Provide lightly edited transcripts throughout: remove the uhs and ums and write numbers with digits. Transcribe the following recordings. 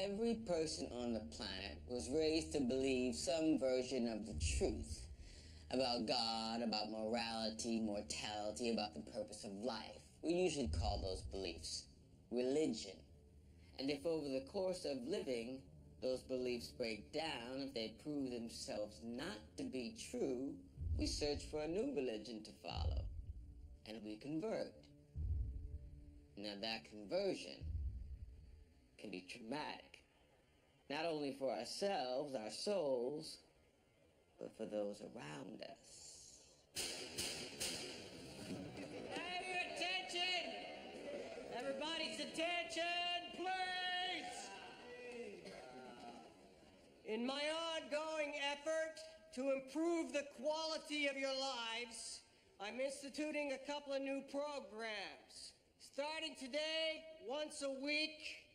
Every person on the planet was raised to believe some version of the truth about God, about morality, mortality, about the purpose of life. We usually call those beliefs religion. And if over the course of living, those beliefs break down, if they prove themselves not to be true, we search for a new religion to follow. And we convert. Now that conversion can be traumatic. Not only for ourselves, our souls, but for those around us. Hey, attention! Everybody's attention, please! In my ongoing effort to improve the quality of your lives, I'm instituting a couple of new programs. Starting today, once a week,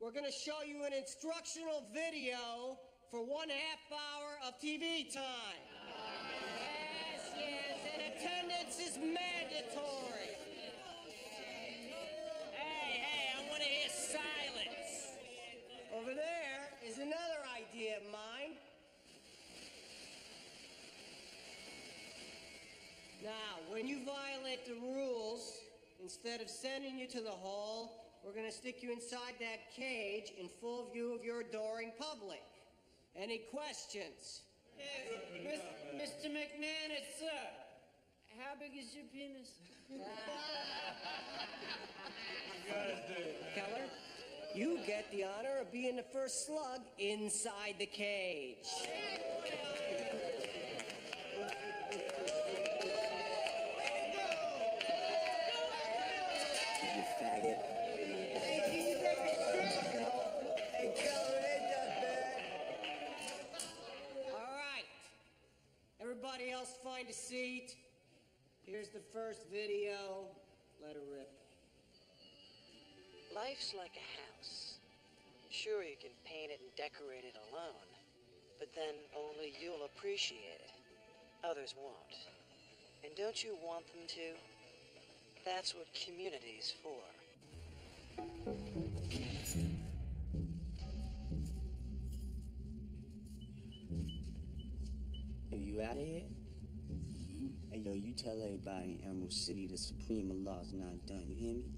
we're going to show you an instructional video for 1/2 hour of TV time. Yes, and attendance is mandatory. Hey, I want to hear silence. Over there is another idea of mine. Now, when you violate the rules, instead of sending you to the hall, we're going to stick you inside that cage in full view of your adoring public. Any questions? Mr. McManus, sir, how big is your penis? Keller, you get the honor of being the first slug inside the cage. You faggot. Everybody else find a seat. Here's the first video. Let her rip. Life's like a house. Sure, you can paint it and decorate it alone, but then only you'll appreciate it. Others won't. And don't you want them to? That's what community's for. You out of here? Hey, yo, you tell everybody in Emerald City the Supreme Law's not done, you hear me?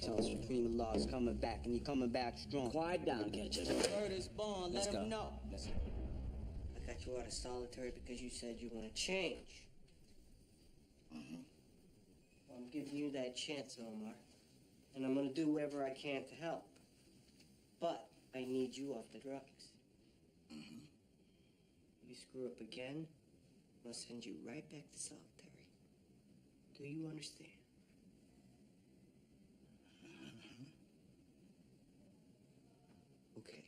Tell the Supreme Law's coming back, and he coming back strong. Quiet down, catch us. Word is born, let him know. Let's go. I got you out of solitary because you said you want to change. Mm-hmm. Well, I'm giving you that chance, Omar. And I'm going to do whatever I can to help. But I need you off the drugs. Mm-hmm. You screw up again, I'll send you right back to solitary. Do you understand? Okay.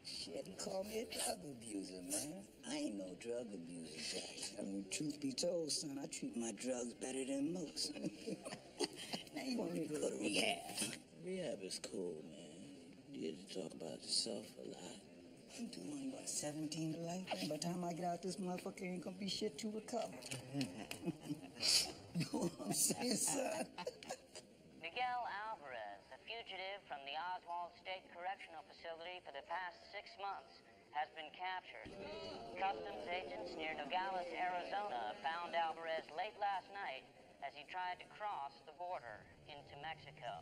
Shit, he called me a drug abuser, man. I ain't no drug abuser, Jack. I mean, truth be told, son, I treat my drugs better than most. Now you want me to go to rehab? Rehab is cool, man. You get to talk about yourself a lot. I'm doing, what, 17 to life? By the time I get out this motherfucker, ain't gonna be shit to recover. You know what I'm saying, son? Miguel Alvarez, a fugitive from the Oswald State Correctional Facility for the past 6 months, has been captured. Customs agents near Nogales, Arizona, found Alvarez late last night as he tried to cross the border into Mexico.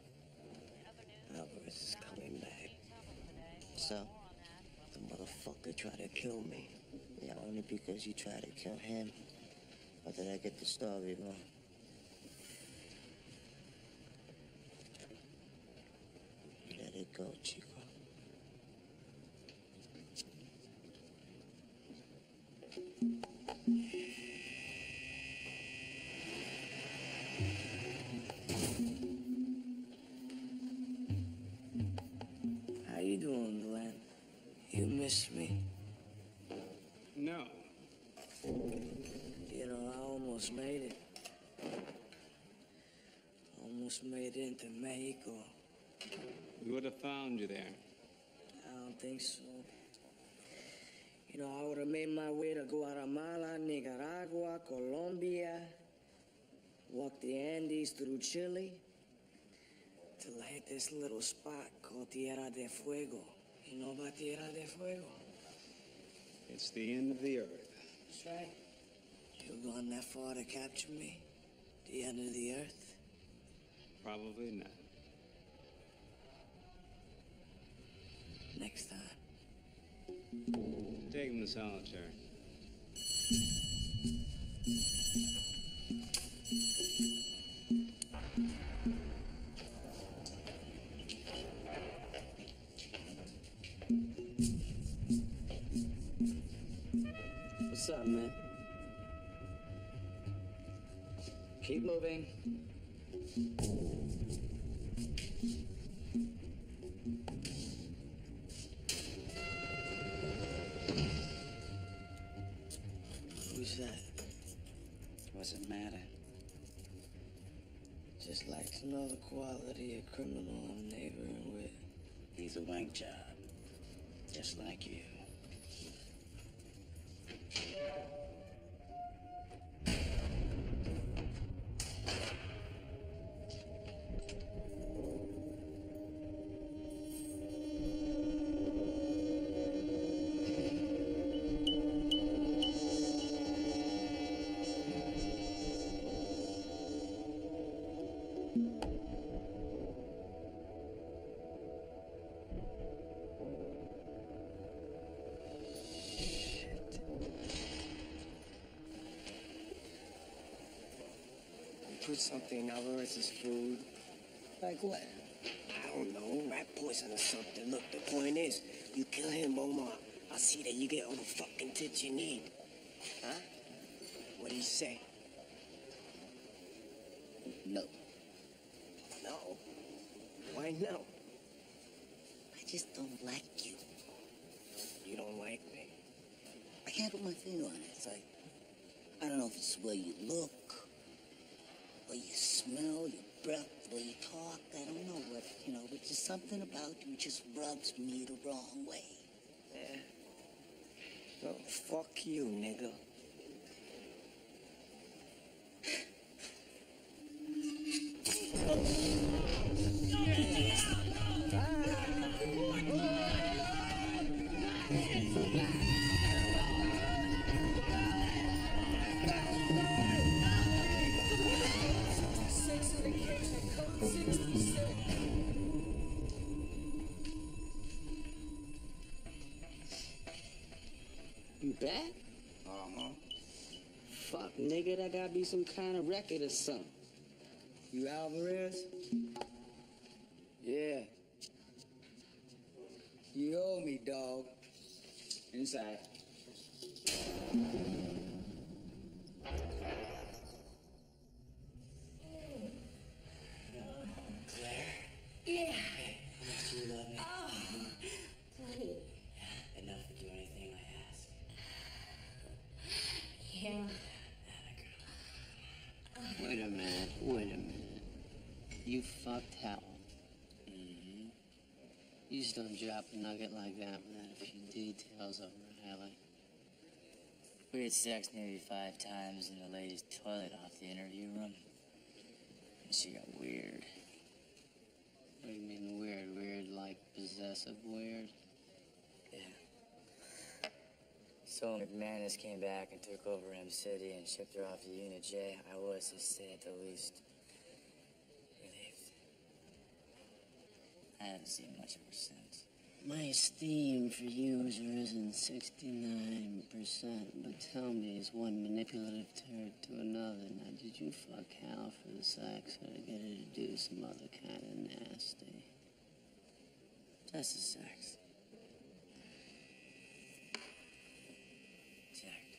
Alvarez is coming back. So? The motherfucker tried to kill me. Yeah, only because you tried to kill him. Or did I get the story wrong? Let it go, Chico. How you doing, Glenn? You miss me? No. You know, I almost made it. Almost made it into Mexico. We would have found you there. I don't think so. You know, I would have made my way to Guatemala, Nicaragua, Colombia, walk the Andes through Chile, till I hit this little spot called Tierra de Fuego. You know about Tierra de Fuego? It's the end of the earth. That's right. You've gone that far to capture me? The end of the earth? Probably not. Next time. Take him to solitary. What's up, man? Keep moving. Who's that? What's it matter? Just like to know the quality of criminal I'm neighboring with. He's a wank job. Just like you. Put something in Alvarez's food. Like what? I don't know, rat poison or something. Look, the point is, you kill him, Omar. I'll see that you get all the fucking tips you need. Huh? What do you say? No. No? Why no? I just don't like you. You don't like me? I can't put my finger on it. It's like, I don't know if it's the way you look, or you smell, your breath, the way you talk. I don't know what, but just something about you just rubs me the wrong way. Yeah. Well, fuck you, nigga. You back? Uh-huh. Fuck, nigga, that gotta be some kind of record or something. You Alvarez? Yeah. You owe me, dog. Inside. Yeah. How much do you love me? Oh, plenty. Enough to do anything I ask. Yeah. Wait a minute. You fucked Hal. Mm-hmm. You just don't drop a nugget like that without a few details over it, Hallie. We had sex maybe 5 times in the lady's toilet off the interview room. And she got weird. What do you mean weird? Weird like possessive weird? Yeah. So McManus came back and took over M City and shipped her off to Unit J. I was, to say at the least, relieved. I haven't seen much of her since. My esteem for you has risen 69%, but tell me, is one manipulative turd to another? Now, did you fuck Hal for the sex or to get her to do some other kind of nasty? Just the sex. Checked.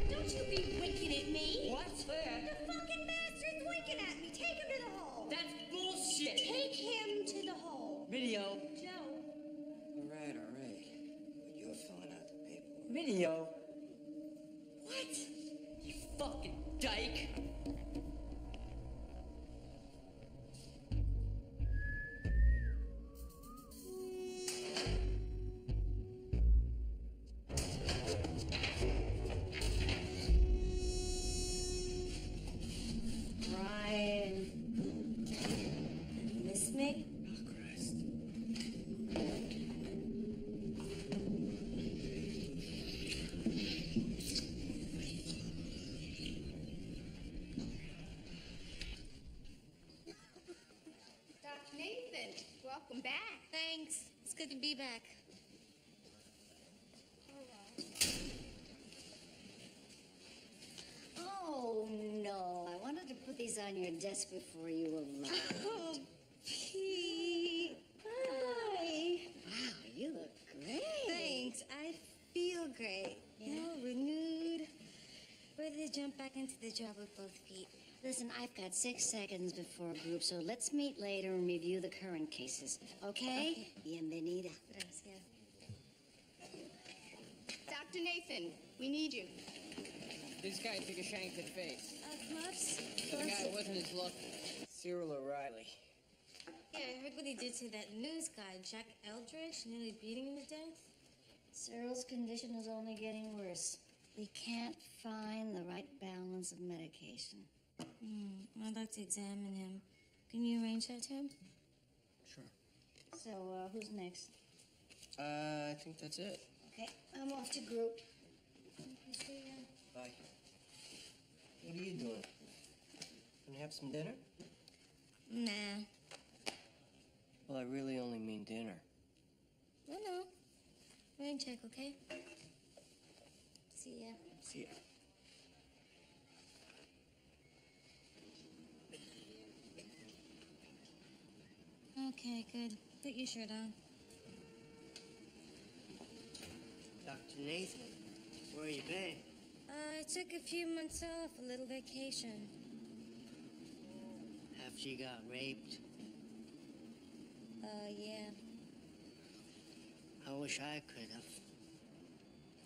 Don't you be winking at me. What's that? The fucking bastard's winking at me. Take him to the hole. That's bullshit. Take him to the hole. Video. Joe. All right. But you're filling out the paperwork. Video. What? You fucking dyke. Ryan. Miss me? Oh, Christ. Dr. Nathan, welcome back. Thanks. It's good to be back. Oh, no. I wanted to put these on your desk before you arrived. Oh, Pete. Hi. Wow, you look great. Thanks. I feel great. Yeah. You know, renewed. Ready to jump back into the job with both feet. Listen, I've got 6 seconds before group, so let's meet later and review the current cases. Okay? Bienvenida. Gracias. Dr. Nathan, we need you. This guy took a shank to the face. Clubs? The guy wasn't his luck. Cyril O'Reilly. Yeah, I heard what he did to that news guy, Jack Eldridge, nearly beating him to death. Cyril's condition is only getting worse. We can't find the right balance of medication. I'd like to examine him. Can you arrange that, Tim? Sure. So, who's next? I think that's it. Okay, I'm off to group. Bye. What are you doing? Gonna have some dinner? Nah. Well, I really only mean dinner. No. Rain check, okay? See ya. See ya. Okay, good. Put your shirt on. Dr. Nathan, where you been? I took a few months off, a little vacation. After you got raped? Yeah. I wish I could have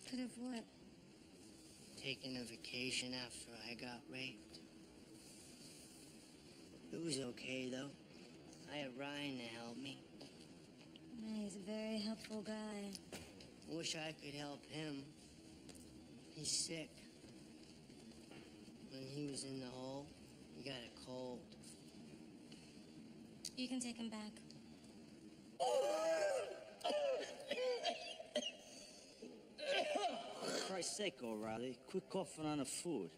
Could have what? taken a vacation after I got raped. It was okay, though. I had Ryan to help me. He's a very helpful guy. I wish I could help him. He's sick. When he was in the hole, he got a cold. You can take him back. For Christ's sake, O'Reilly, quit coughing on the food.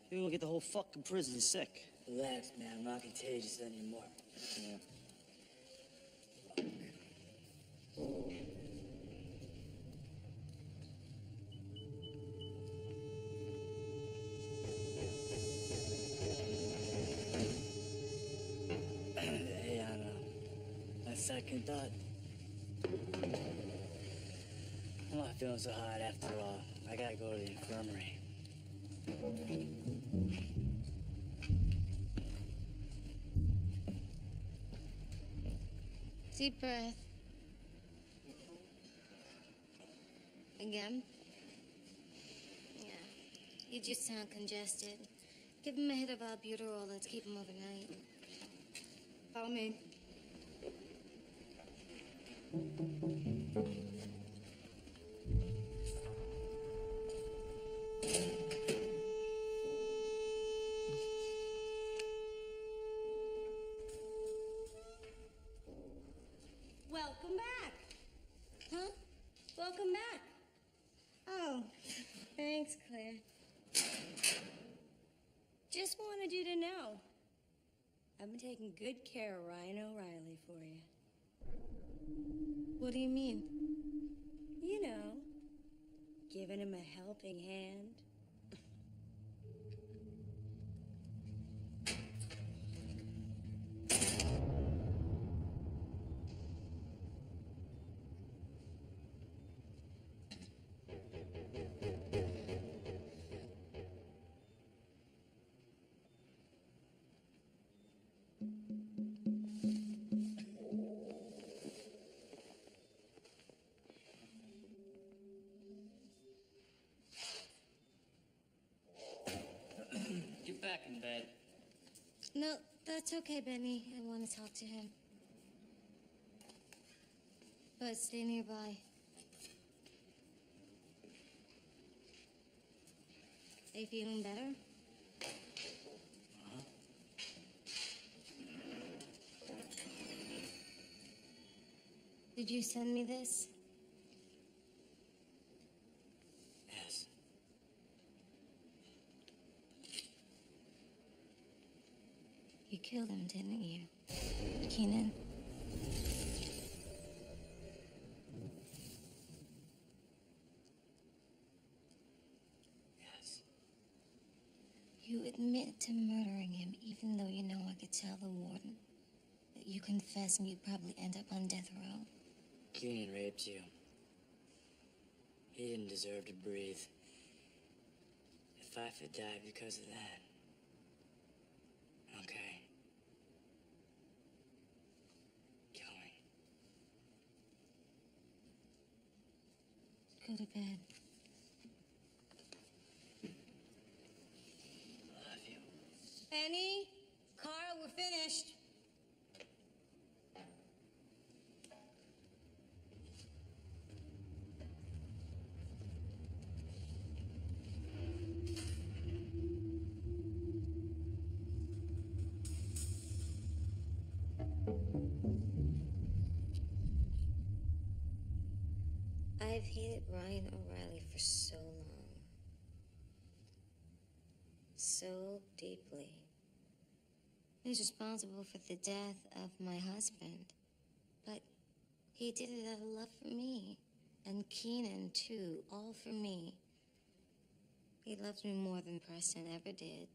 You're gonna get the whole fucking prison sick. Relax, man. I'm not contagious anymore. Yeah. Hey, on second thought, I'm not feeling so hot after all. I gotta go to the infirmary. Deep breath. Again. Yeah. You just sound congested. Give him a hit of albuterol. Let's keep him overnight. Follow me. Welcome back. Huh? Welcome back. Oh, thanks, Claire. Just wanted you to know. I've been taking good care of Ryan O'Reilly for you. What do you mean? You know, giving him a helping hand. No, that's okay, Benny. I want to talk to him. But stay nearby. Are you feeling better? Did you send me this? Yes. You killed him, didn't you, Keenan? Yes. You admit to murdering him, even though you know I could tell the warden that you confess and you'd probably end up on death row. Keenan raped you. He didn't deserve to breathe. If I could die because of that, okay. Kill me. Go to bed. I love you. Benny, Carl, we're finished. I've hated Ryan O'Reilly for so long. So deeply. He was responsible for the death of my husband. But he did it out of love for me. And Keenan, too, all for me. He loves me more than Preston ever did.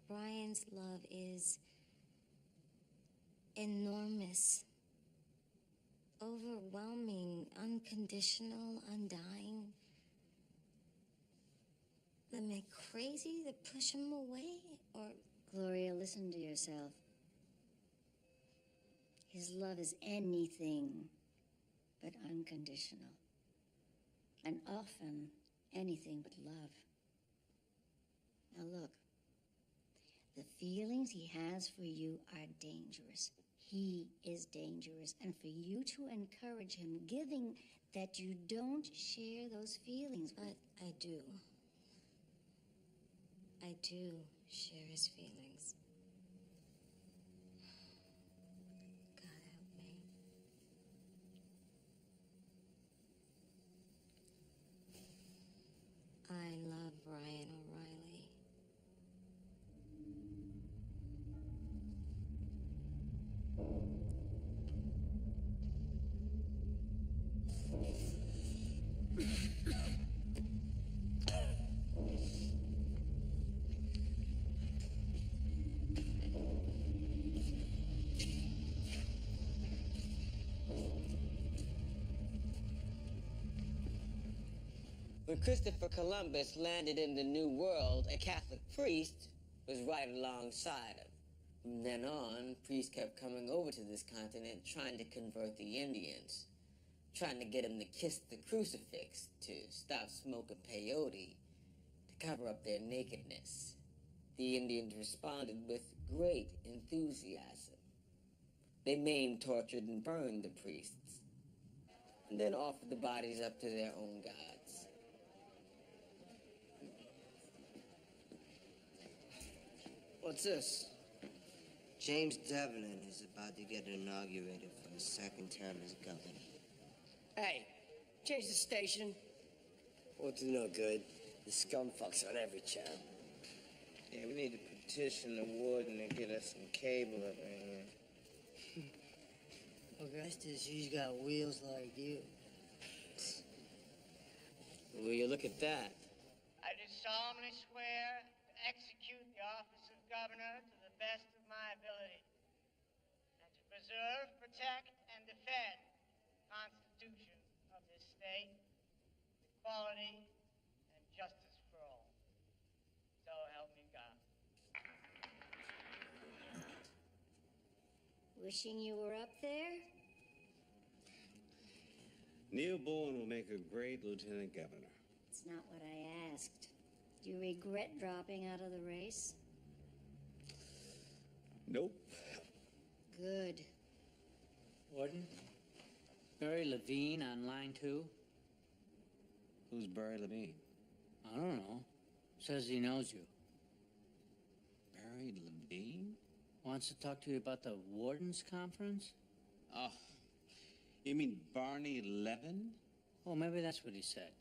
Brian's love is enormous. Overwhelming, unconditional, undying. Am I crazy to push him away? Or Gloria, listen to yourself. His love is anything but unconditional. And often, anything but love. Now look, the feelings he has for you are dangerous. He is dangerous. And for you to encourage him, giving that you don't share those feelings. But I do. I do share his feelings. God help me. I love Ryan O'Reilly. When Christopher Columbus landed in the New World, a Catholic priest was right alongside him. From then on, priests kept coming over to this continent trying to convert the Indians, trying to get them to kiss the crucifix, to stop smoking peyote, to cover up their nakedness. The Indians responded with great enthusiasm. They maimed, tortured, and burned the priests, and then offered the bodies up to their own gods. What's this? James Devenant is about to get inaugurated for his second term as governor. Hey, change the station. Won't do no good. The scumfuck's on every channel. Yeah, we need to petition the warden to get us some cable up in here. Augustus, he's got wheels like you. Will you look at that? I do solemnly swear to execute the office of governor to the best of my ability, and to preserve, protect, and defend the Constitution of this state, equality, and justice for all. So help me God. Wishing you were up there? Neil Bowen will make a great lieutenant governor. It's not what I asked. Do you regret dropping out of the race? Nope. Good. Warden? Barry Levine on line 2? Who's Barry Levine? I don't know. Says he knows you. Barry Levine? Wants to talk to you about the Warden's Conference? Oh, you mean Barney Levin? Oh, maybe that's what he said.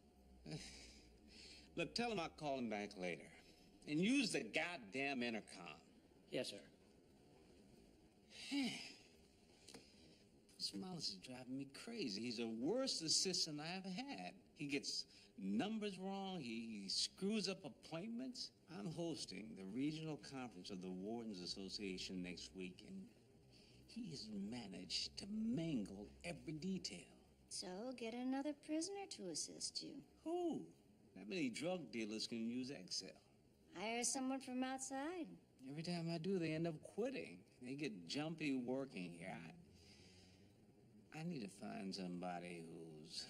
Look, tell him I'll call him back later. And use the goddamn intercom. Yes, sir. Smiles is driving me crazy. He's the worst assistant I ever had. He gets numbers wrong. He screws up appointments. I'm hosting the regional conference of the Wardens Association next week, and he has managed to mangle every detail. So get another prisoner to assist you. Who? That many drug dealers can use Excel. Hire someone from outside. Every time I do, they end up quitting. They get jumpy working here. I need to find somebody who's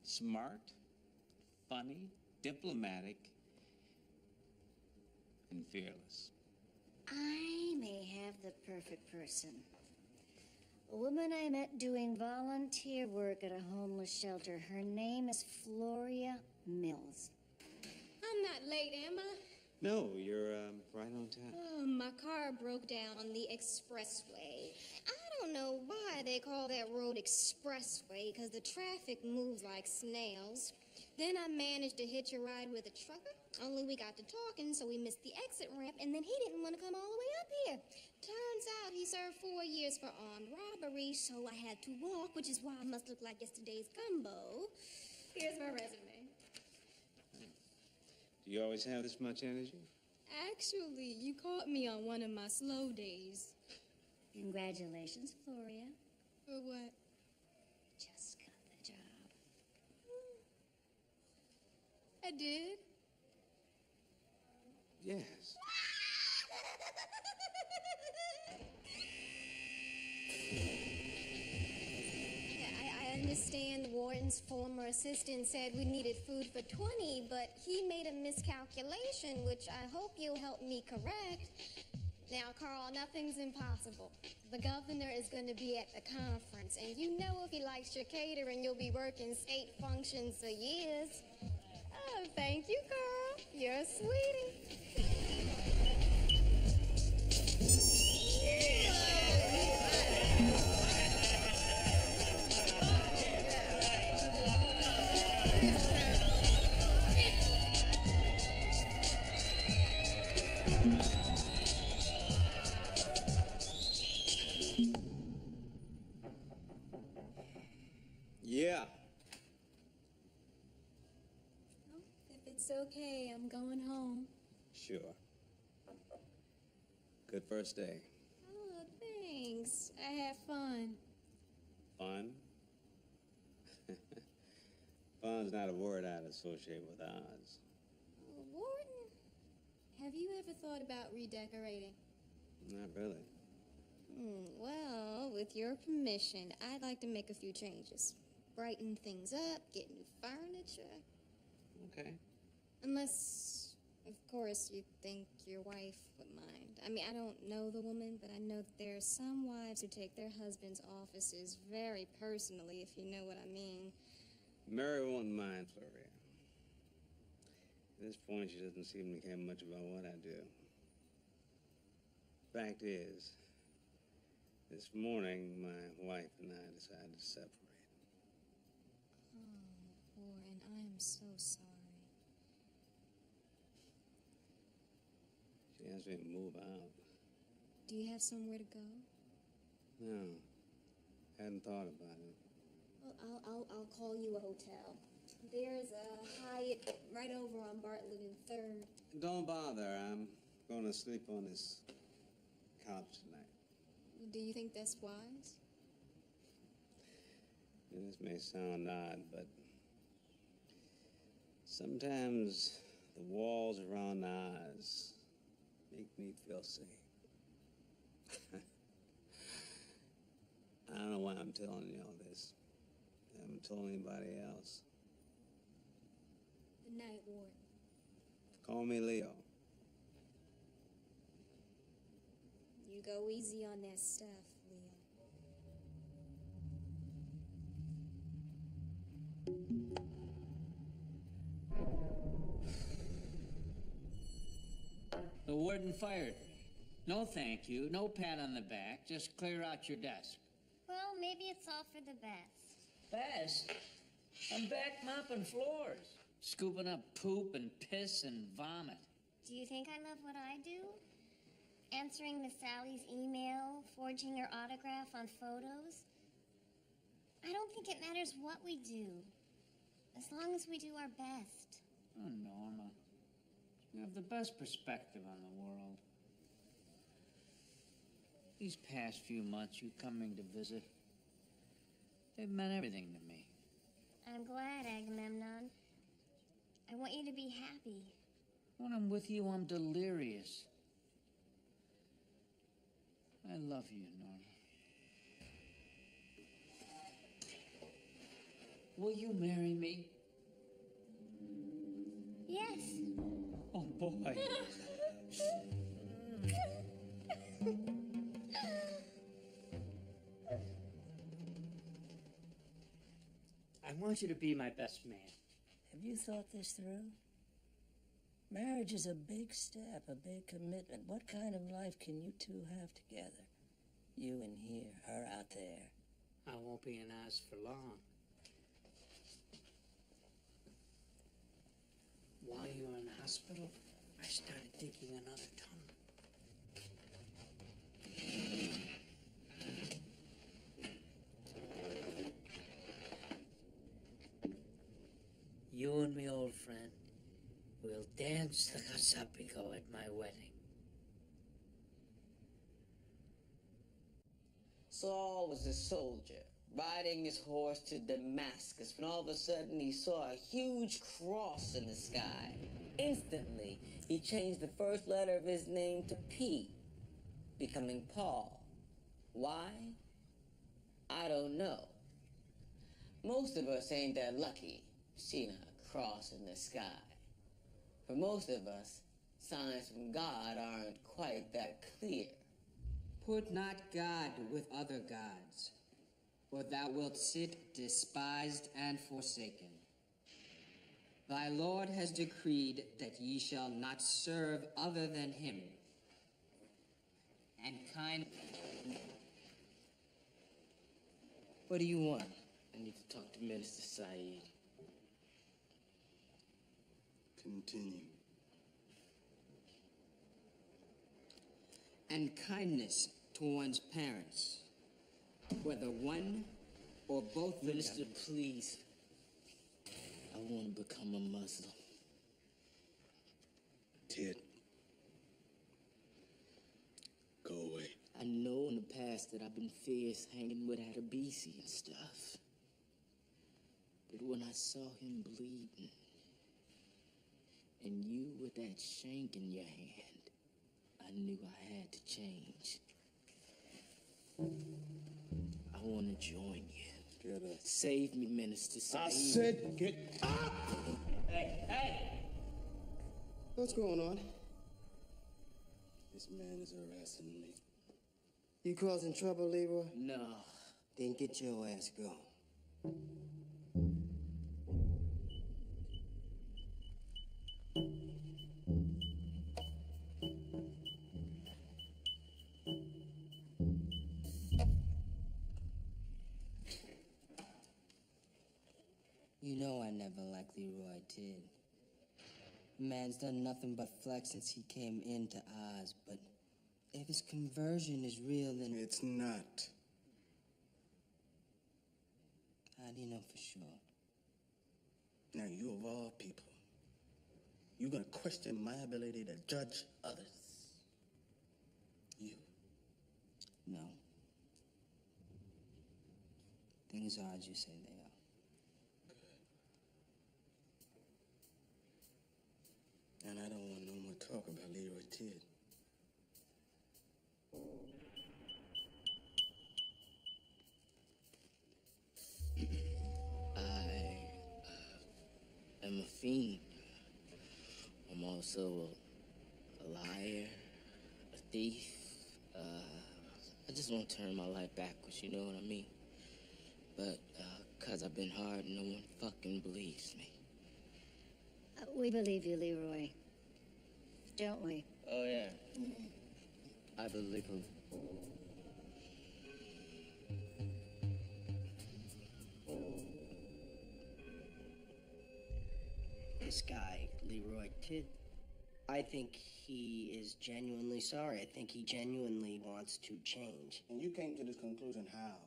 smart, funny, diplomatic, and fearless. I may have the perfect person. A woman I met doing volunteer work at a homeless shelter. Her name is Floria Mills. I'm not late, am I? No, you're right on time. Oh, my car broke down on the expressway. I don't know why they call that road expressway, because the traffic moves like snails. Then I managed to hitch a ride with a trucker, only we got to talking, so we missed the exit ramp, and then he didn't want to come all the way up here. Turns out he served 4 years for armed robbery, so I had to walk, which is why I must look like yesterday's gumbo. Here's my resume. Do you always have this much energy? Actually, you caught me on one of my slow days. Congratulations, Floria. For what? Just got the job. I did? Yes. I understand the warden's former assistant said we needed food for 20, but he made a miscalculation, which I hope you'll help me correct. Now, Carl, nothing's impossible. The governor is going to be at the conference, and you know if he likes your catering, you'll be working state functions for years. Oh, thank you, Carl. You're a sweetie. Yeah. If it's okay, I'm going home. Sure. Good first day. Oh, thanks. I had fun. Fun? Fun's not a word I'd associate with Oz. Warden, have you ever thought about redecorating? Not really. Well, with your permission, I'd like to make a few changes. Brighten things up, get new furniture. Okay. Unless, of course, you think your wife would mind. I mean, I don't know the woman, but I know that there are some wives who take their husbands' offices very personally, if you know what I mean. Mary won't mind, Floria. At this point, she doesn't seem to care much about what I do. Fact is, this morning, my wife and I decided to separate. Oh, Warren, I am so sorry. She asked me to move out. Do you have somewhere to go? No, hadn't thought about it. Well, I'll call you a hotel. There's a Hyatt right over on Bartlett and 3rd. Don't bother. I'm going to sleep on this couch tonight. Do you think that's wise? This may sound odd, but sometimes the walls around Oz make me feel safe. I don't know why I'm telling you all this. I haven't told anybody else. Good night, Warden. Call me Leo. You go easy on that stuff, Leo. The warden fired me. No thank you, no pat on the back, just clear out your desk. Well, maybe it's all for the best. Best? I'm back mopping floors, scooping up poop and piss and vomit. Do you think I love what I do? Answering Miss Sally's email, forging her autograph on photos? I don't think it matters what we do, as long as we do our best. Oh, Norma, you have the best perspective on the world. These past few months, you coming to visit, they've meant everything to me. I'm glad, Agamemnon. I want you to be happy. When I'm with you, I'm delirious. I love you, Norma. Will you marry me? Yes. Oh, boy. I want you to be my best man. Have you thought this through? Marriage is a big step, a big commitment. What kind of life can you two have together? You in here, her out there. I won't be in Oz for long. While you were in the hospital, I started digging another tunnel. You and me, old friend, will dance the Casapico at my wedding. Saul was a soldier, riding his horse to Damascus, when all of a sudden he saw a huge cross in the sky. Instantly, he changed the first letter of his name to P, becoming Paul. Why? I don't know. Most of us ain't that lucky, seeing a cross in the sky. For most of us, signs from God aren't quite that clear. Put not God with other gods, or thou wilt sit despised and forsaken. Thy Lord has decreed that ye shall not serve other than him. And kind... What do you want? I need to talk to Minister Saeed. Continue. And kindness to one's parents, whether one or both of Minister, them. please. I want to become a Muslim. Ted, go away. I know in the past that I've been fierce hanging with Adabisi and stuff. But when I saw him bleeding, and you with that shank in your hand, I knew I had to change. I want to join you. Get up. Save me, Minister Saeed. I said get up! Hey, hey! What's going on? This man is harassing me. You causing trouble, Leroy? No. Then get your ass gone. You know I never liked Leroy Ted. Man's done nothing but flex since he came into Oz, but if his conversion is real, then... It's not. How do you know for sure? Now, you of all people, you gonna question my ability to judge others? You. No. Things are as you say they are. And I don't want no more talk about Leroy Ted. I am a fiend. I'm also a liar, a thief, I just want to turn my life backwards, you know what I mean? But, 'cause I've been hard, no one fucking believes me. We believe you, Leroy. Don't we? Oh, yeah. I believe him. This guy, Leroy Tidd, I think he is genuinely sorry. I think he genuinely wants to change. And you came to this conclusion how?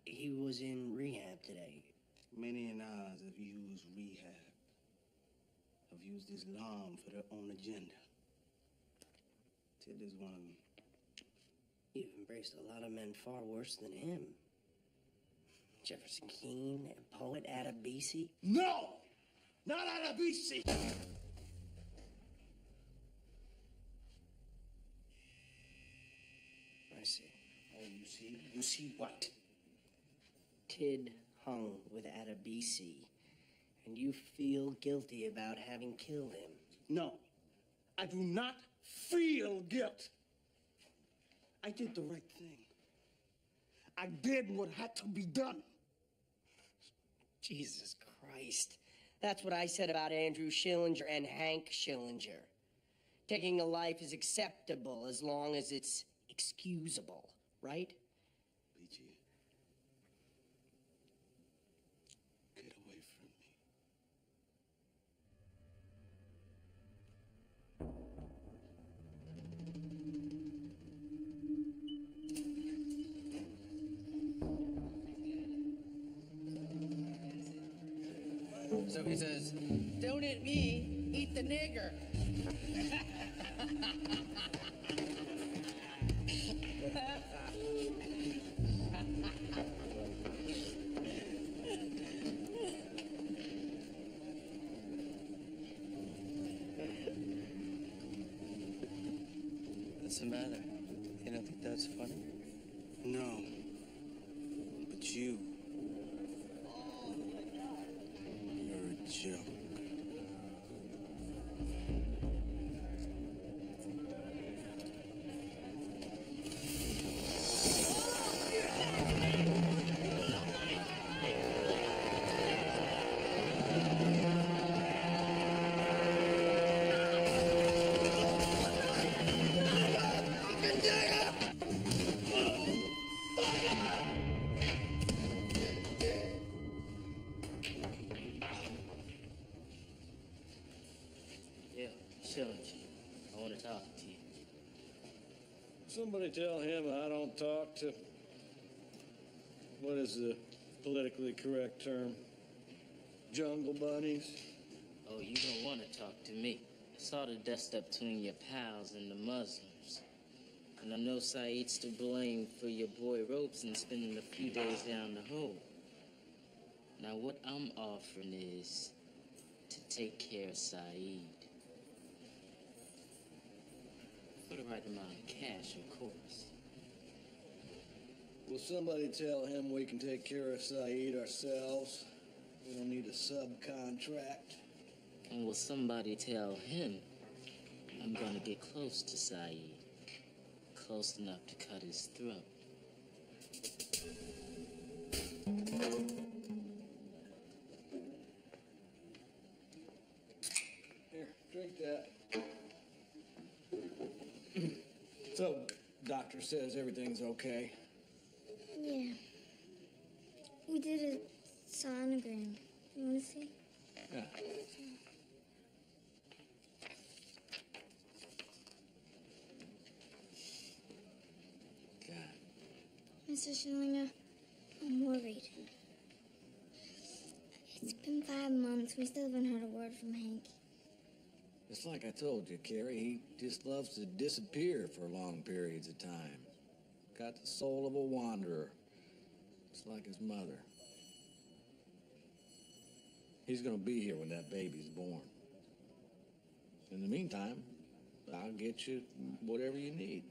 He was in rehab today. Many and ours have used rehab, have used Islam for their own agenda. Tidd is one of them. You've embraced a lot of men far worse than him. Jefferson Keane and poet Adebisi. No! Not Adebisi! I see. Oh, you see? You see what? Tidd hung with Adebisi, and you feel guilty about having killed him. No, I do not feel guilt. I did the right thing. I did what had to be done. Jesus Christ. That's what I said about Andrew Schillinger and Hank Schillinger. Taking a life is acceptable as long as it's excusable, right? Peachy, get away from me. So he says, "Don't eat me, eat the nigger." What's the matter? You don't think that's funny? No. But you're a joke. Yeah, Schillinger, I want to talk to you. Somebody tell him I don't talk to... What is the politically correct term? Jungle bunnies? Oh, you don't want to talk to me. I saw the dust up between your pals and the Muslims. And I know Saeed's to blame for your boy Robeson spending a few days down the hole. Now, what I'm offering is to take care of Saeed. For the right amount of cash, of course. Will somebody tell him we can take care of Saeed ourselves? We don't need a subcontract. And will somebody tell him I'm gonna get close to Saeed? Close enough to cut his throat. Here, drink that. So, doctor says everything's okay. Yeah. We did a sonogram. You want to see? Yeah. Mr. Schillinger, I'm worried. It's been 5 months. We still haven't heard a word from Hank. It's like I told you, Carrie, he just loves to disappear for long periods of time. Got the soul of a wanderer. It's like his mother. He's gonna be here when that baby's born. In the meantime, I'll get you whatever you need.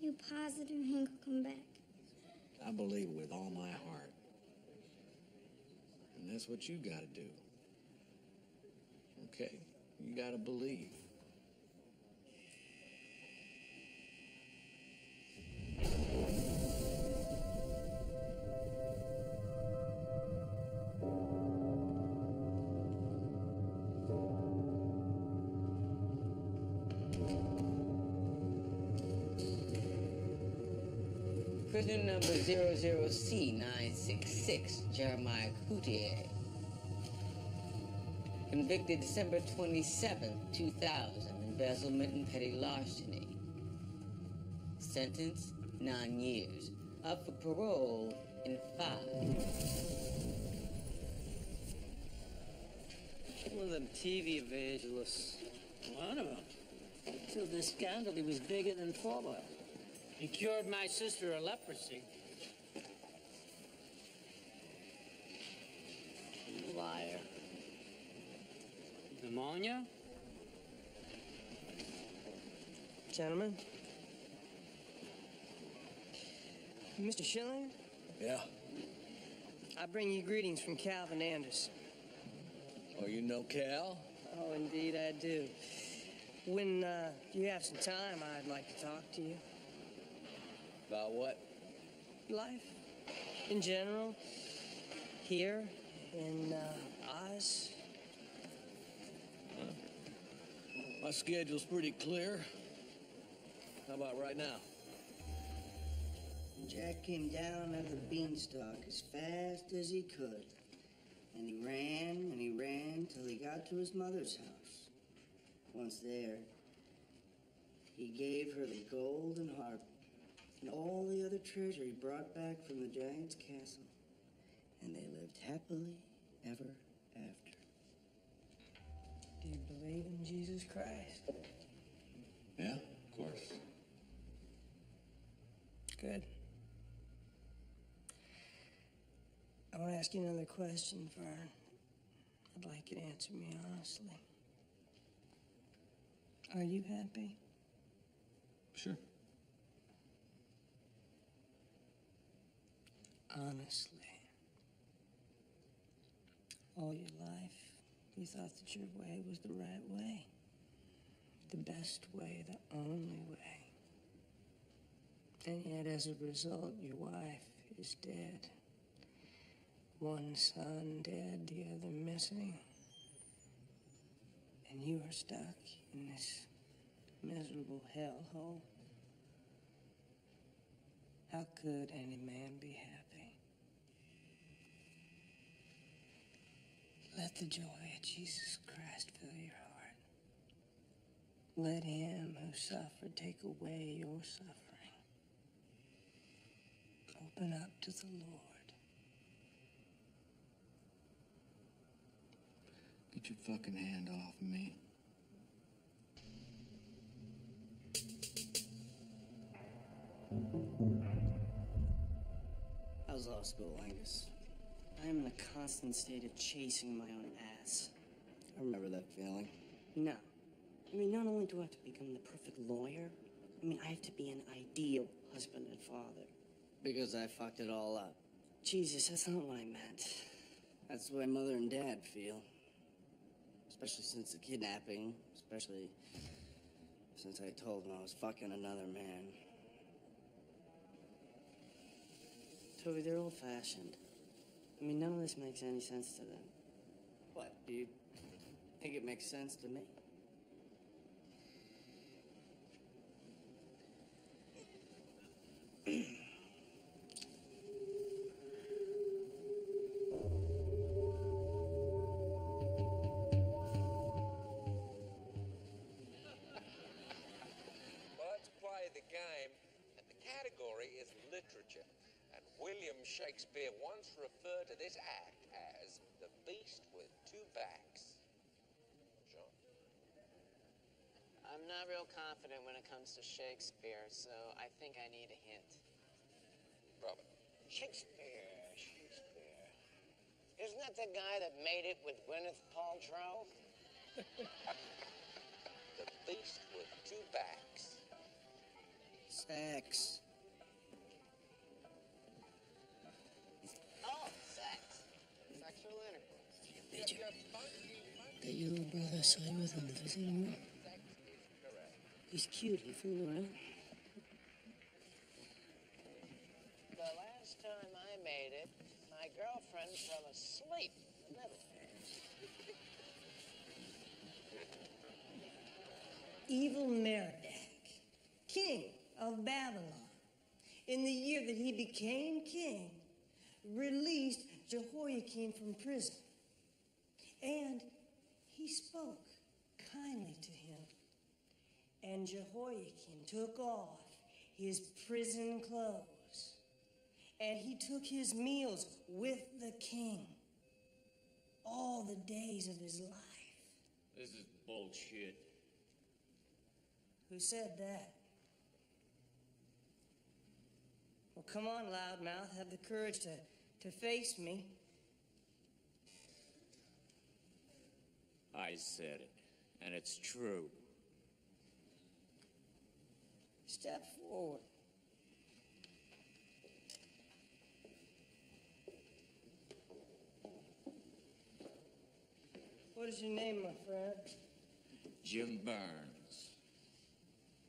You positive Hank will come back? I believe with all my heart. And that's what you gotta do. Okay? You gotta believe. Prisoner number 00C966, Jeremiah Coutier. Convicted December 27, 2000, embezzlement and petty larceny. Sentence, 9 years. Up for parole in 5. One of them TV evangelists. One of them. Till this scandal, he was bigger than Fallout. He cured my sister of leprosy. Liar. Pneumonia? Gentlemen? Mr. Schilling? Yeah. I bring you greetings from Calvin Anderson. Oh, you know Cal? Oh, indeed I do. When you have some time, I'd like to talk to you. About what? Life. In general. Here. In Oz. My schedule's pretty clear. How about right now? Jack came down out of the beanstalk as fast as he could. And he ran till he got to his mother's house. Once there, he gave her the golden harp and all the other treasure he brought back from the giant's castle. And they lived happily ever after. Do you believe in Jesus Christ? Yeah, of course. Good. I want to ask you another question, Vern. I'd like you to answer me honestly. Are you happy? Sure. Honestly. All your life, you thought that your way was the right way. The best way, the only way. And yet, as a result, your wife is dead. One son dead, the other missing. And you are stuck in this miserable hellhole. How could any man be happy? Let the joy of Jesus Christ fill your heart. Let him who suffered take away your suffering. Open up to the Lord. Get your fucking hand off me. How's law school, Angus? I am in a constant state of chasing my own ass. I remember that feeling. No. I mean, not only do I have to become the perfect lawyer, I mean, I have to be an ideal husband and father. Because I fucked it all up. Jesus, that's not what I meant. That's the way Mother and Dad feel. Especially since the kidnapping. Especially since I told them I was fucking another man. Toby, they're old-fashioned. I mean, none of this makes any sense to them. What, do you think it makes sense to me? Shakespeare once referred to this act as the beast with two backs. Jean? I'm not real confident when it comes to Shakespeare, so I think I need a hint. Robert? Shakespeare. Isn't that the guy that made it with Gwyneth Paltrow? The beast with two backs. Sex. Oh, sex. Sexual intercourse. Major, that your little brother saw you with in the visiting room? He's cute. He fooled around. The last time I made it, my girlfriend fell asleep in the middle. Evil Merodach, king of Babylon, in the year that he became king, released Jehoiakim from prison. And he spoke kindly to him. And Jehoiakim took off his prison clothes, and he took his meals with the king all the days of his life. This is bullshit. Who said that? Well, come on, loudmouth, have the courage to face me. I said it, and it's true. Step forward. What is your name, my friend? Jim Burns.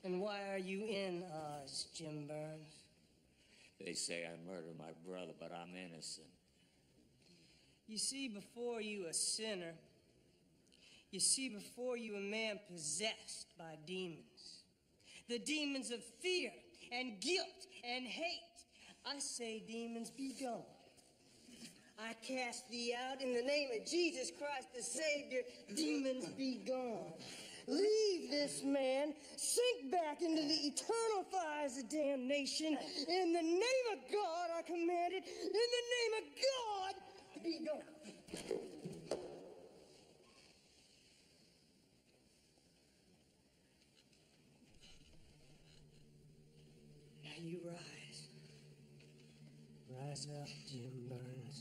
And why are you in Oz, Jim Burns? They say I murdered my brother, but I'm innocent. You see before you a sinner. You see before you a man possessed by demons. The demons of fear and guilt and hate. I say, demons, be gone. I cast thee out in the name of Jesus Christ the Savior. Demons, be gone. Leave this man, sink back into the eternal fires of damnation. In the name of God, I command it. In the name of God, be gone. Now you rise. Rise up, Jim Burns.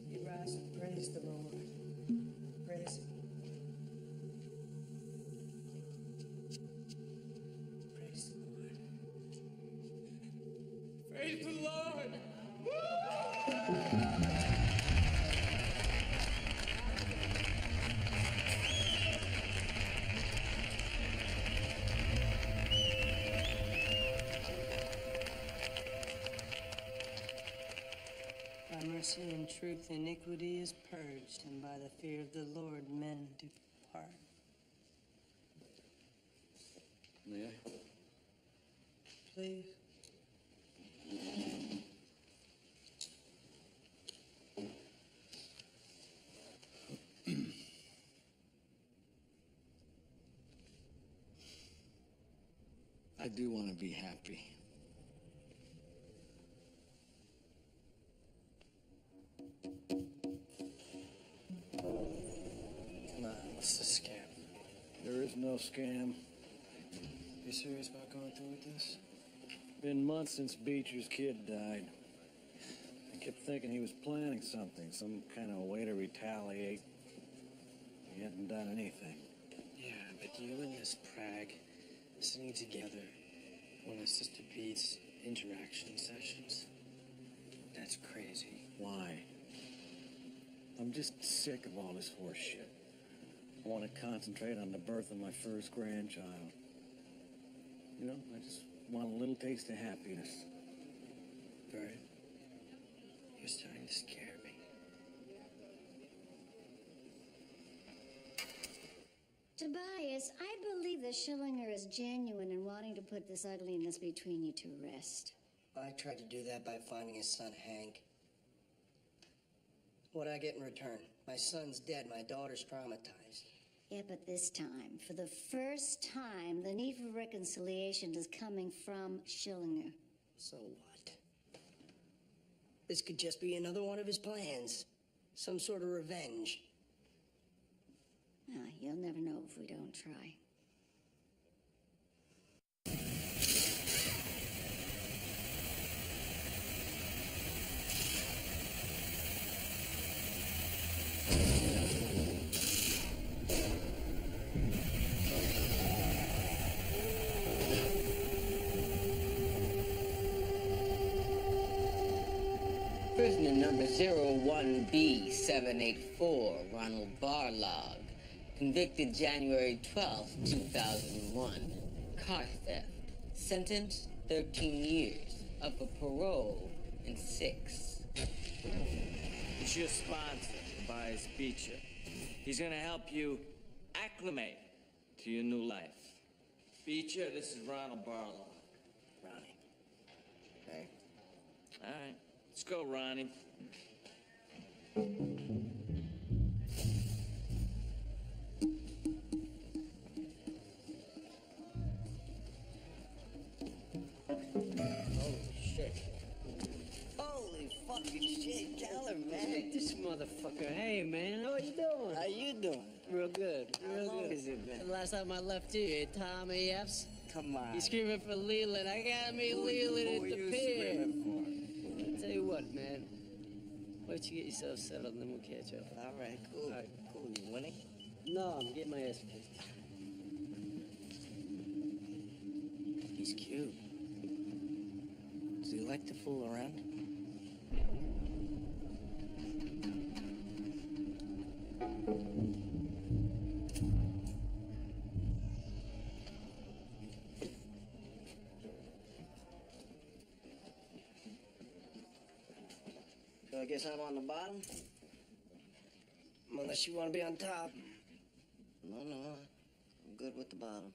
You rise and praise the Lord. Praise Him. Praise the Lord. Praise the Lord. By mercy and truth, iniquity is purged, and by the fear of the Lord, men depart. May I? Please. I do want to be happy. Nah, what's the scam? There is no scam. You serious about going through with this? Been months since Beecher's kid died. I kept thinking he was planning something, some kind of way to retaliate. He hadn't done anything. Yeah, but you and this Prague sitting together one of Sister Pete's interaction sessions? That's crazy. Why? I'm just sick of all this horse shit. I want to concentrate on the birth of my first grandchild. You know, I just want a little taste of happiness. Bert, you're starting to scare me. Tobias, I believe that Schillinger is genuine in wanting to put this ugliness between you to rest. I tried to do that by finding his son, Hank. What'd I get in return? My son's dead, my daughter's traumatized. Yeah, but this time, for the first time, the need for reconciliation is coming from Schillinger. So what? This could just be another one of his plans. Some sort of revenge. Ah, you'll never know if we don't try. Prisoner number 01B784, Ronald Barlog, convicted January 12, 2001, car theft, sentenced 13 years, up for parole in 6. It's your sponsor, Tobias Beecher. He's gonna help you acclimate to your new life. Beecher, this is Ronald Barlow. Ronnie. All right, let's go, Ronnie. Holy fucking shit, Keller, man. This motherfucker. Hey, man, how you doing? How you doing? Real good. Real How long good. has it been? The last time I left you, Tommy F's. Come on. You screaming for Leland. I gotta meet Who Leland were at the you pier. screaming for? I'll tell you what, man. Why don't you get yourself settled and then we'll catch up. All right, cool. All right. Cool, you winning? No, I'm getting my ass kicked. He's cute. Does he like to fool around? So I guess I'm on the bottom? Unless you want to be on top. No, I'm good with the bottom.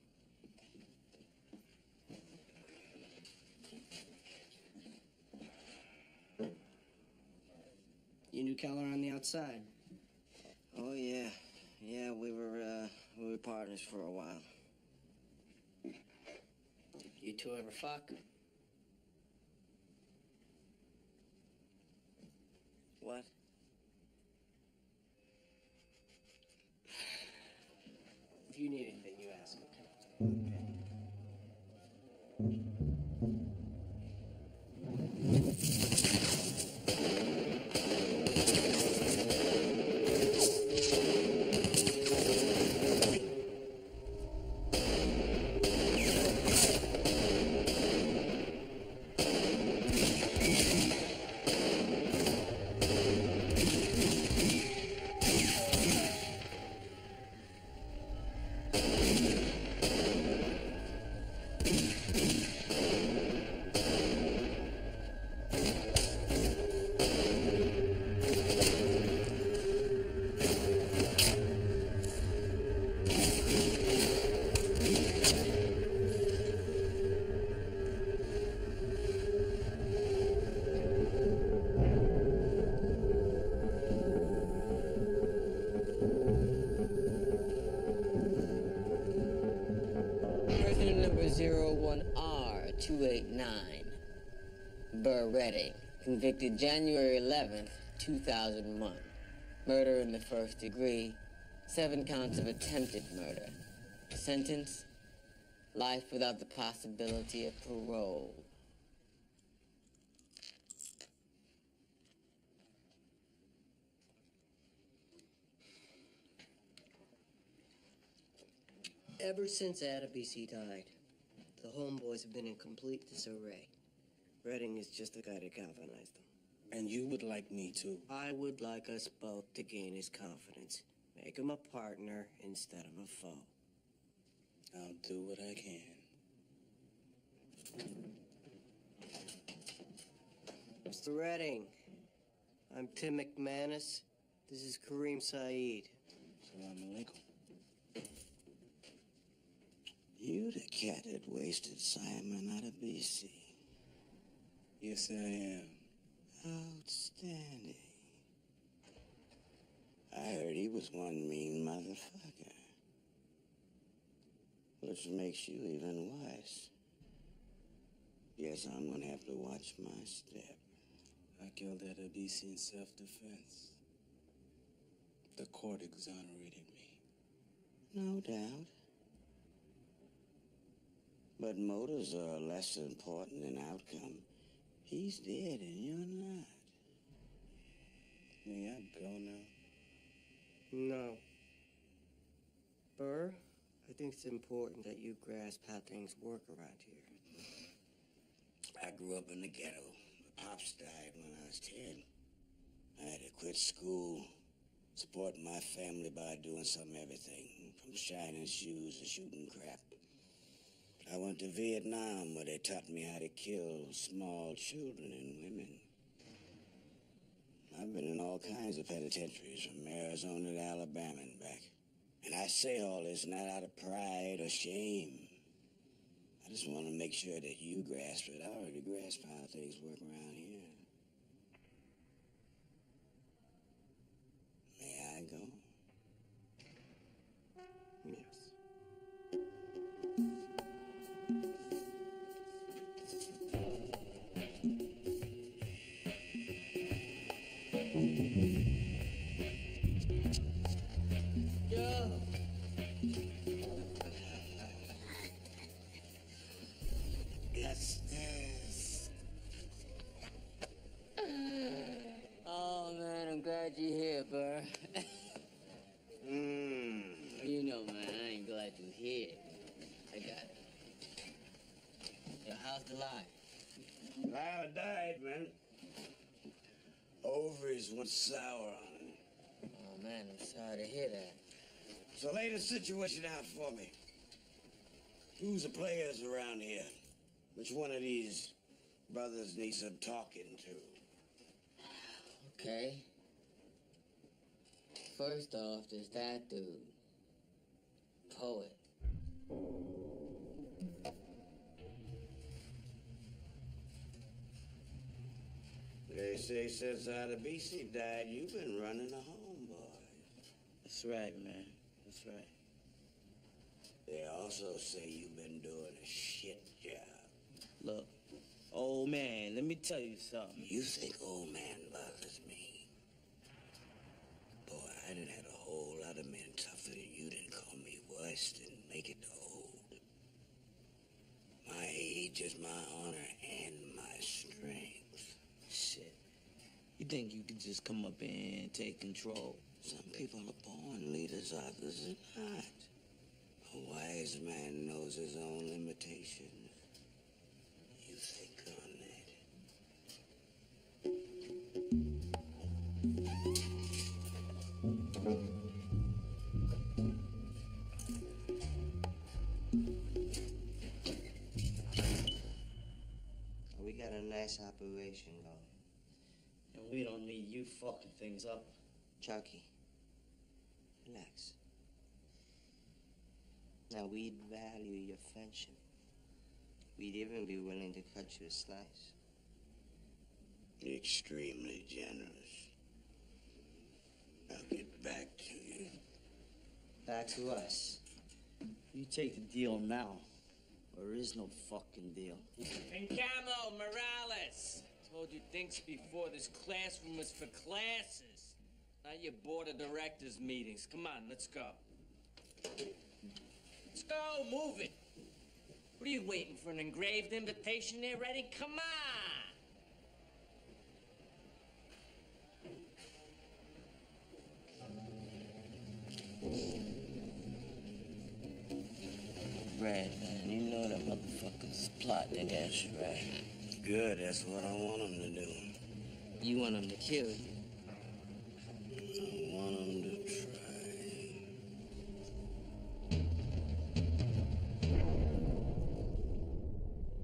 You knew Keller on the outside. Oh, yeah. Yeah, we were partners for a while. You two ever fuck? What? If you need anything, you ask, okay? Prisoner number 01R289, Burr Redding, convicted January 11th, 2001. Murder in the first degree, 7 counts of attempted murder. Sentence, life without the possibility of parole. Ever since Adabisi died, the homeboys have been in complete disarray. Redding is just the guy that galvanized them. And you would like me to. I would like us both to gain his confidence. Make him a partner instead of a foe. I'll do what I can. Mr. Redding, I'm Tim McManus. This is Kareem Saeed. Salam alaikum. You the cat that wasted Simon out of BC. Yes, I am. Outstanding. I heard he was one mean motherfucker. Which makes you even worse. Guess I'm gonna have to watch my step. I killed Adabisi in self-defense. The court exonerated me. No doubt. But motives are less important than outcome. He's dead and you're not. May I go now? No. Burr, I think it's important that you grasp how things work around here. I grew up in the ghetto. My pops died when I was 10. I had to quit school, support my family by doing some everything, from shining shoes to shooting crap. I went to Vietnam where they taught me how to kill small children and women. I've been in all kinds of penitentiaries, from Arizona to Alabama and back. And I say all this not out of pride or shame. I just want to make sure that you grasp it. I already grasp how things work around here. Yo. Yes, yes. Oh, man, I'm glad you're here, Burr. You know, man, I ain't glad you're here. I got it. Yo, how's the lie? Lila died, man. Ovaries went sour on him. Oh, man, I'm sorry to hear that. So lay the situation out for me. Who's the players around here? Which one of these brothers needs some talking to? Okay. First off, there's that dude. Poet. They say since Adebisi died, you've been running a home, boy. That's right, man. That's right. They also say you've been doing a shit job. Look, old man, let me tell you something. You think old man bothers me? Boy, I done had a whole lot of men tougher than you didn't call me worse than make it old. My age is my honor and my strength. Shit. You think you could just come up and take control? Some people are born leaders, others are not. A wise man knows his own limitations. You think on We got a nice operation going. And we don't need you fucking things up. Chucky, relax. Now, we'd value your friendship. We'd even be willing to cut you a slice. Extremely generous. I'll get back to you. Back to us. You take the deal now, or there is no fucking deal. And Camo, Morales. Told you things before. This classroom was for classes, not your board of directors meetings. Come on, let's go. Let's go, move it. What are you waiting for, an engraved invitation there ready? Come on. Brad, man, you know that motherfucker's plotting against you, right? Good, that's what I want him to do. You want him to kill you? I want him to try.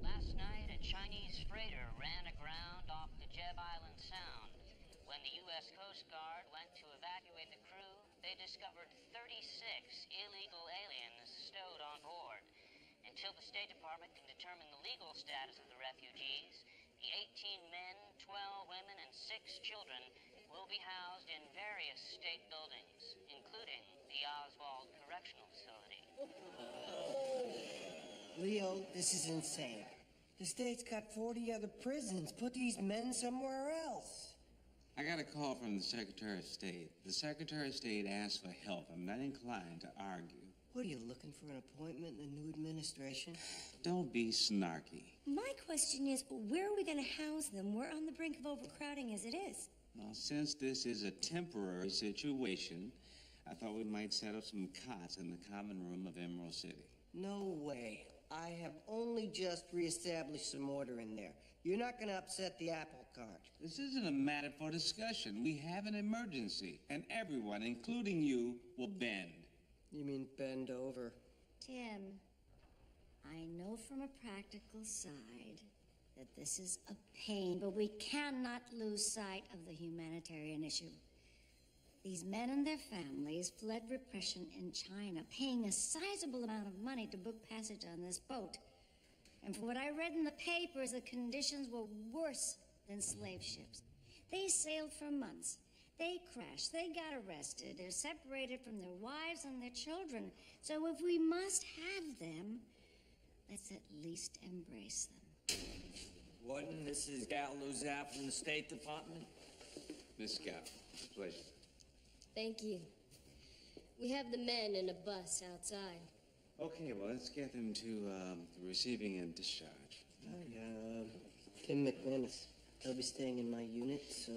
Last night, a Chinese freighter ran aground off the Jeb Island Sound. When the U.S. Coast Guard went to evacuate the crew, they discovered 36 illegal aliens stowed on board. Until the State Department can determine the legal status of the refugees, the 18 men, 12 women, and 6 children will be housed in various state buildings, including the Oswald Correctional Facility. Leo, this is insane. The state's got 40 other prisons. Put these men somewhere else. I got a call from the Secretary of State. The Secretary of State asked for help. I'm not inclined to argue. What, are you looking for an appointment in the new administration? Don't be snarky. My question is, where are we going to house them? We're on the brink of overcrowding as it is. Now, since this is a temporary situation, I thought we might set up some cots in the common room of Emerald City. No way. I have only just reestablished some order in there. You're not going to upset the apple cart. This isn't a matter for discussion. We have an emergency, and everyone, including you, will bend. You mean bend over? Tim, I know from a practical side that this is a pain, but we cannot lose sight of the humanitarian issue. These men and their families fled repression in China, paying a sizable amount of money to book passage on this boat. And from what I read in the papers, the conditions were worse than slave ships. They sailed for months. They crashed. They got arrested. They're separated from their wives and their children. So if we must have them, let's at least embrace them. Warden, this is Gallows out from the State Department. Miss Scout, pleasure. Thank you. We have the men in a bus outside. Okay, well, let's get them to the receiving and discharge. Kim McManus. They'll be staying in my unit, so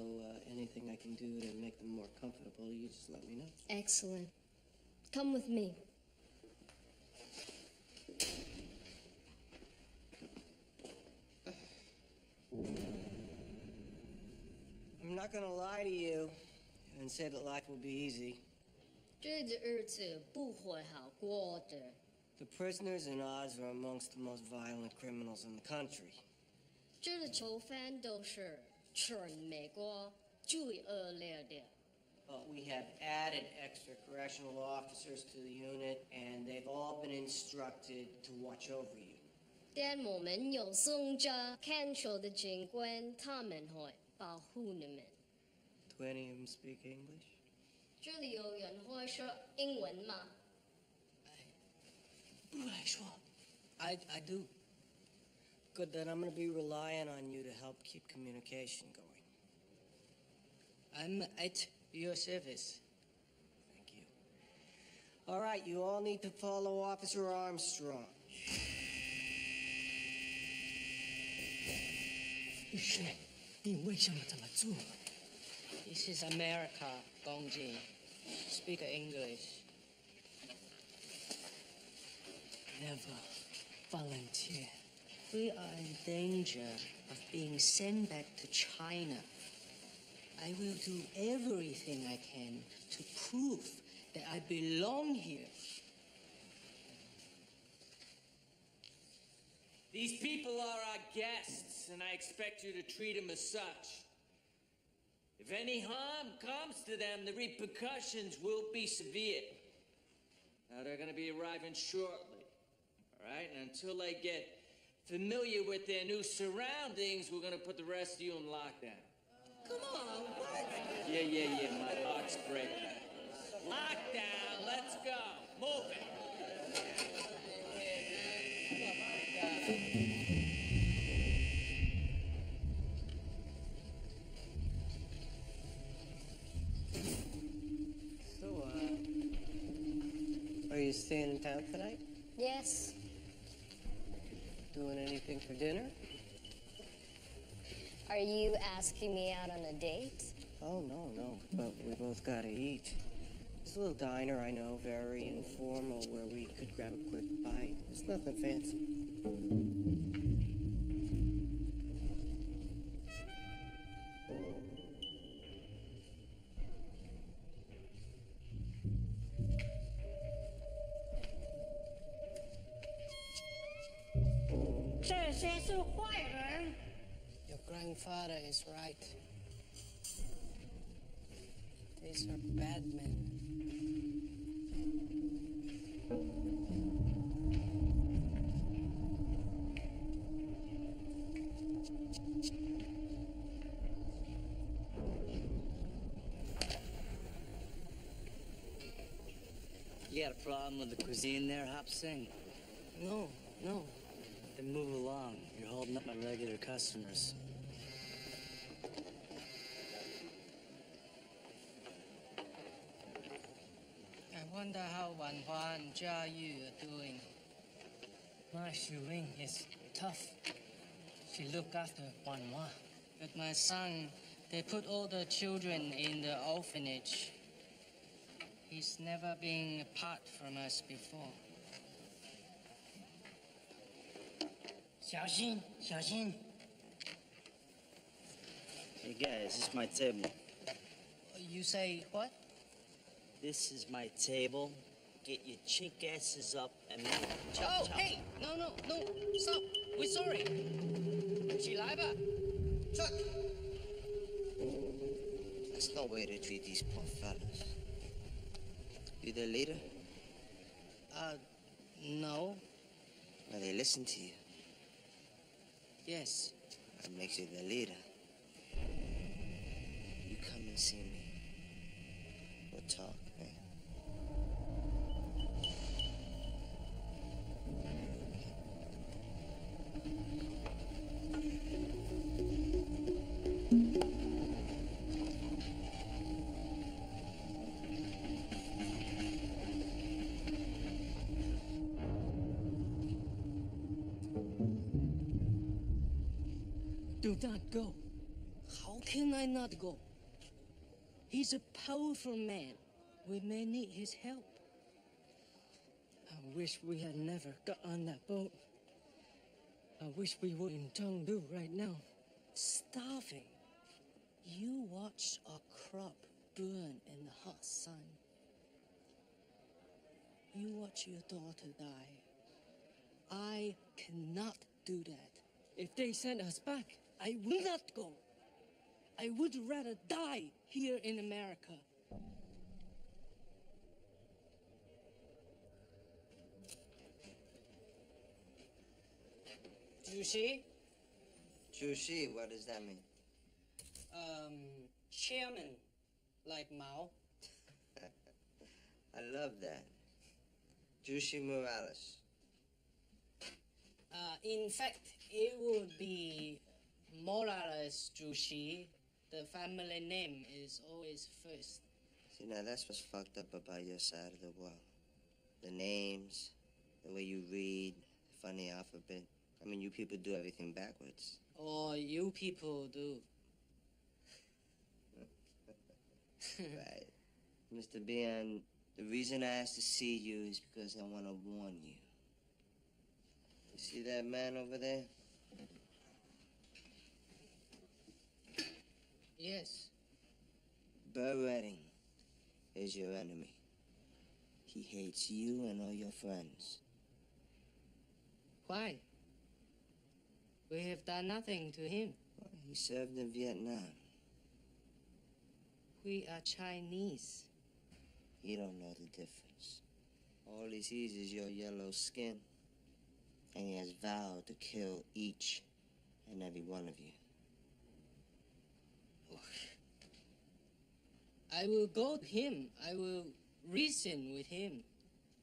anything I can do to make them more comfortable, you just let me know. Excellent. Come with me. I'm not gonna lie to you and say that life will be easy. 这的日子不会好过的。 The prisoners in Oz are amongst the most violent criminals in the country. 这的囚犯都是全美国最恶劣的。 But we have added extra correctional officers to the unit, and they've all been instructed to watch over you. 但我们有送着看守的警官，他们会保护你们。 Do any of them speak English? 这里有人会说英文吗？ I do. Good, then I'm going to be relying on you to help keep communication going. I'm at your service. Thank you. All right, you all need to follow Officer Armstrong. This is America, Gongji. Speak English. Never volunteer. We are in danger of being sent back to China. I will do everything I can to prove that I belong here. These people are our guests, and I expect you to treat them as such. If any harm comes to them, the repercussions will be severe. Now, they're going to be arriving shortly, all right? And until they get familiar with their new surroundings, we're going to put the rest of you in lockdown. Come on, what? Yeah, my heart's breaking. Lockdown, let's go. Move it. So, are you staying in town tonight? Yes. Doing anything for dinner? Are you asking me out on a date? Oh, no. But we both gotta eat. It's a little diner, I know, very informal, where we could grab a quick bite. It's nothing fancy. Your grandfather is right. These are bad men. You got a problem with the cuisine there, Hop Sing? No. Then move along. You're holding up my regular customers. I wonder how Wan Hua and Jia Yu are doing. My Shu-Ling is tough. She look after Wan Hua. But my son, they put all the children in the orphanage. He's never been apart from us before. 小心，小心。 Hey guys, this is my table. You say what? This is my table. Get your chink asses up and chop, Oh, chop. hey! No, stop. We're sorry. 起来吧。 That's no way to treat these poor fellas. You the leader? No. Well, they listen to you. Yes. That makes you the leader. You come and see me. We'll talk, man. Do not go. How can I not go? He's a powerful man. We may need his help. I wish we had never got on that boat. I wish we were in Chengdu right now, starving. You watch a crop burn in the hot sun. You watch your daughter die. I cannot do that. If they send us back, I will not go. I would rather die here in America. Jushi? Jushi, what does that mean? Chairman, like Mao. I love that. Jushi Morales. In fact, it would be Morales Jushi. The family name is always first. See, now that's what's fucked up about your side of the world. The names, the way you read, the funny alphabet. I mean, you people do everything backwards. Oh, you people do. Right. Mr. Bian, the reason I asked to see you is because I want to warn you. You see that man over there? Yes. Burr Redding is your enemy. He hates you and all your friends. Why? We have done nothing to him. Well, he served in Vietnam. We are Chinese. He don't know the difference. All he sees is your yellow skin. And he has vowed to kill each and every one of you. I will go to him. I will reason with him.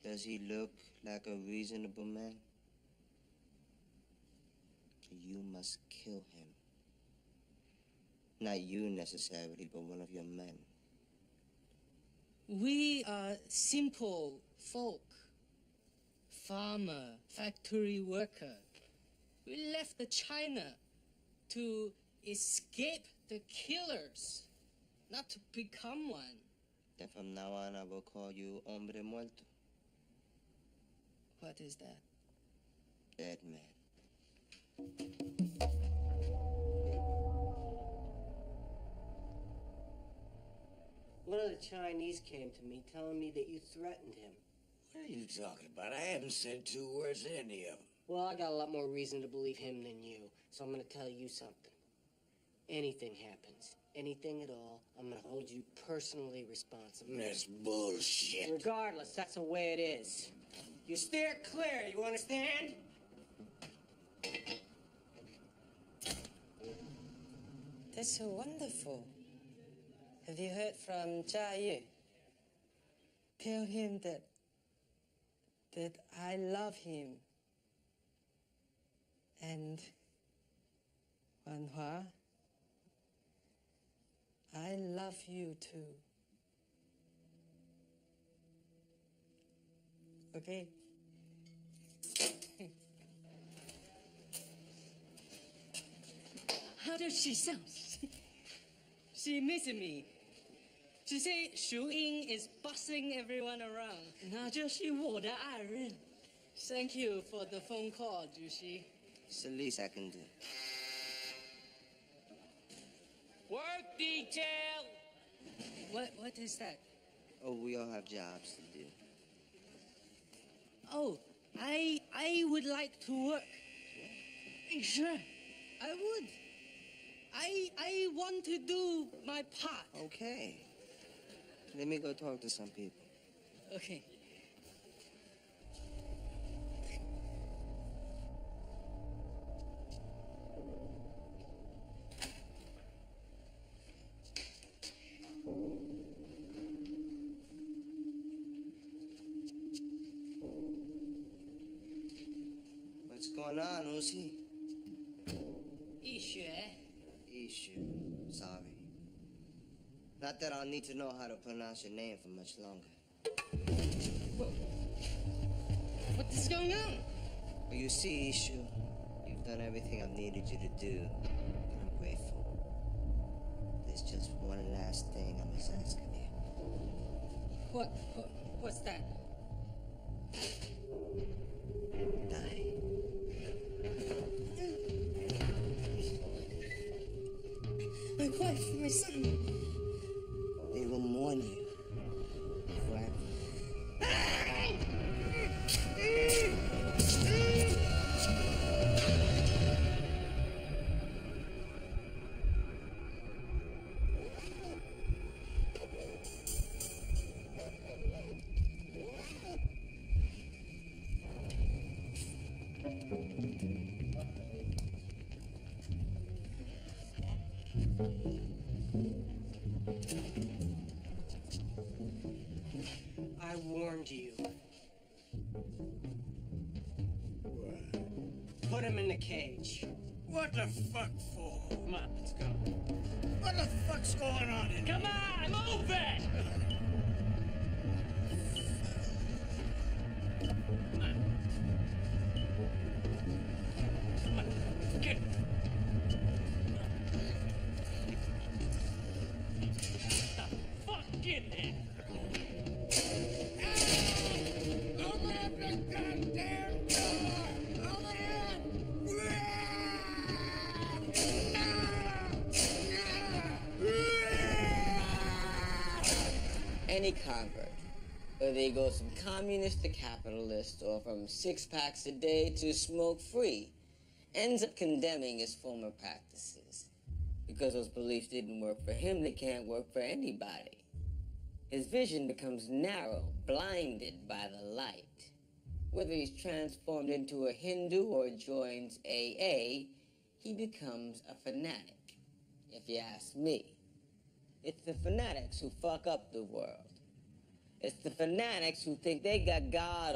Does he look like a reasonable man? You must kill him. Not you necessarily, but one of your men. We are simple folk. Farmer, factory worker. We left the China to escape the killers, not to become one. Then from now on, I will call you hombre muerto. What is that? Dead man. One of the Chinese came to me telling me that you threatened him. What are you talking about? I haven't said 2 words to any of them. Well, I got a lot more reason to believe him than you, so I'm gonna tell you something. Anything happens, anything at all, I'm gonna hold you personally responsible. That's bullshit. Regardless, that's the way it is. You steer clear, you understand? That's so wonderful. Have you heard from Jia Yu? Tell him that I love him. And Wan Hua, I love you too. Okay? How does she sound? She missing me. She say Shu Ying is bossing everyone around. 那就是我的爱人. Thank you for the phone call, Jushi. It's the least I can do. Work detail! What is that? Oh, we all have jobs to do. Oh, I would like to work. Sure, I would. I want to do my part. Okay. Let me go talk to some people. Okay. What's going on, who's he? Yixue. Yixue. Sorry. Not that I'll need to know how to pronounce your name for much longer. What is going on? Well, you see, Yixue, you've done everything I've needed you to do. last thing I was asking you. What's that? Die. My wife and my son, they will mourn you forever. I warned you. Put him in the cage. What the fuck for? Come on, let's go. What the fuck's going on in here? Come on, move it! Come on. Come on, get. Fuck in there! Open up the goddamn door! Open it Any convert, whether he goes from communist to capitalist or from 6 packs a day to smoke-free, ends up condemning his former practices. Because those beliefs didn't work for him, they can't work for anybody. His vision becomes narrow, blinded by the light. Whether he's transformed into a Hindu or joins AA, he becomes a fanatic. If you ask me, it's the fanatics who fuck up the world. It's the fanatics who think they got God